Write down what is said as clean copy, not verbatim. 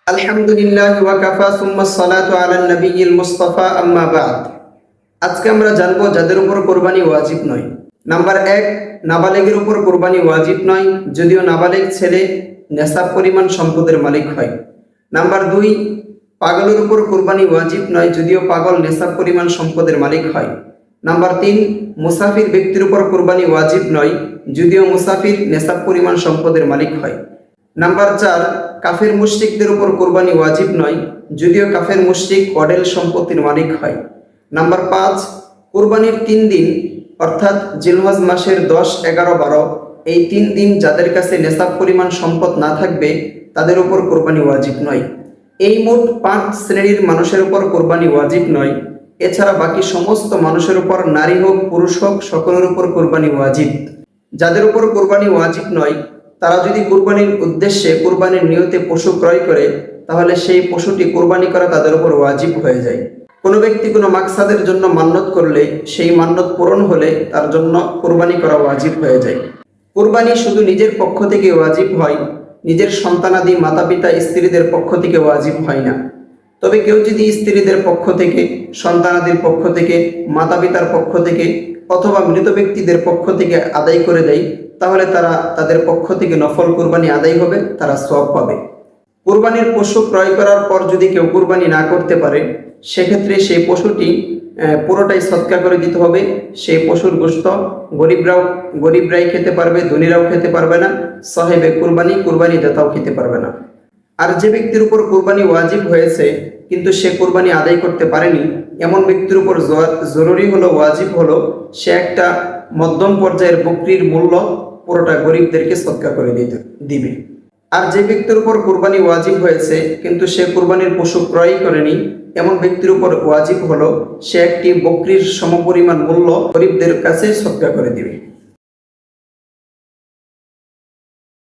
আলহামদুলিল্লাহ ওয়া কাফা সুম্মা সালাতু আলা নবিয়িল মুস্তাফা আম্মা বাদ। আজকে আমরা জানবো যাদের উপর কোরবানি ওয়াজিব নয়। নাম্বার 1, নাবালেগের উপর কোরবানি ওয়াজিব নয় যদিও নাবালেগ ছেলে নেসাব পরিমাণ সম্পদের মালিক হয়। নাম্বার 2, পাগলের উপর কোরবানি ওয়াজিব নয় যদিও পাগল নেসাব পরিমাণ সম্পদের মালিক হয়। নাম্বার 3, মুসাফির ব্যক্তির উপর কোরবানি ওয়াজিব নয় যদিও মুসাফির নেসাব পরিমাণ সম্পদের মালিক হয়। নাম্বার 4, কাফের মুশরিকদের উপর কোরবানি ওয়াজিব নয় যদিও কাফের মুশরিক অডেল সম্পত্তির মালিক হয়। নাম্বার 5, কোরবানির 3 দিন অর্থাৎ জিলহজ মাসের 10, 11, 12 এই 3 দিন যাদের কাছে নেসাব পরিমাণ সম্পদ না থাকবে তাদের উপর কোরবানি ওয়াজিব নয়। এই মোট 5 শ্রেণীর মানুষের উপর কোরবানি ওয়াজিব নয়। এছাড়া বাকি সমস্ত মানুষের উপর, নারী হোক পুরুষ হোক, সকলের উপর কোরবানি ওয়াজিব। যাদের উপর কোরবানি ওয়াজিব নয় তারা যদি কোরবানির উদ্দেশ্যে কোরবানির নিয়তে পশু ক্রয় করে তাহলে সেই পশুটি কোরবানি করা তাদের উপর ওয়াজিব হয়ে যায়। কোনো ব্যক্তি কোনো মাকসাদের জন্য মান্যত করলে সেই মান্যত পূরণ হলে তার জন্য কোরবানি করা ওয়াজিব হয়ে যায়। কোরবানি শুধু নিজের পক্ষ থেকে ওয়াজিব হয়, নিজের সন্তানাদি, মাতা পিতা, স্ত্রীদের পক্ষ থেকে ওয়াজিব হয় না। তবে কেউ যদি স্ত্রীদের পক্ষ থেকে, সন্তানাদির পক্ষ থেকে, মাতা পিতার পক্ষ থেকে অথবা মৃত ব্যক্তিদের পক্ষ থেকে আদায় করে দেয় তাহলে তারা তাদের পক্ষ থেকে নফল কোরবানি আদায় হবে, তারা সওয়াব পাবে। কোরবানির পশু ক্রয় করার পর যদি কেউ কোরবানি না করতে পারে সেক্ষেত্রে সেই পশুটি পুরোটাই সদকা করে দিতে হবে। সেই পশুর গোশত গরিবরাই খেতে পারবে, ধনীরাও খেতে পারবে না, সাহেবে কোরবানি দাতাও খেতে পারবে না। আর যে ব্যক্তির উপর কোরবানি ওয়াজিব হয়েছে কিন্তু সে কোরবানি আদায় করতে পারেনি এমন ব্যক্তির উপর জরুরি হলো, ওয়াজিব হলো সে একটা মধ্যম পর্যায়ের বকরির মূল্য পুরোটা গরিবদেরকে সদকা করে দিবে। আর যে ব্যক্তির উপর কোরবানি ওয়াজিব হয়েছে কিন্তু সে কোরবানির পশু ক্রয় করেনি এমন ব্যক্তির উপর ওয়াজিব হলো সে একটি বকরির সমপরিমাণ মূল্য গরিবদের কাছে সদকা করে দিবে।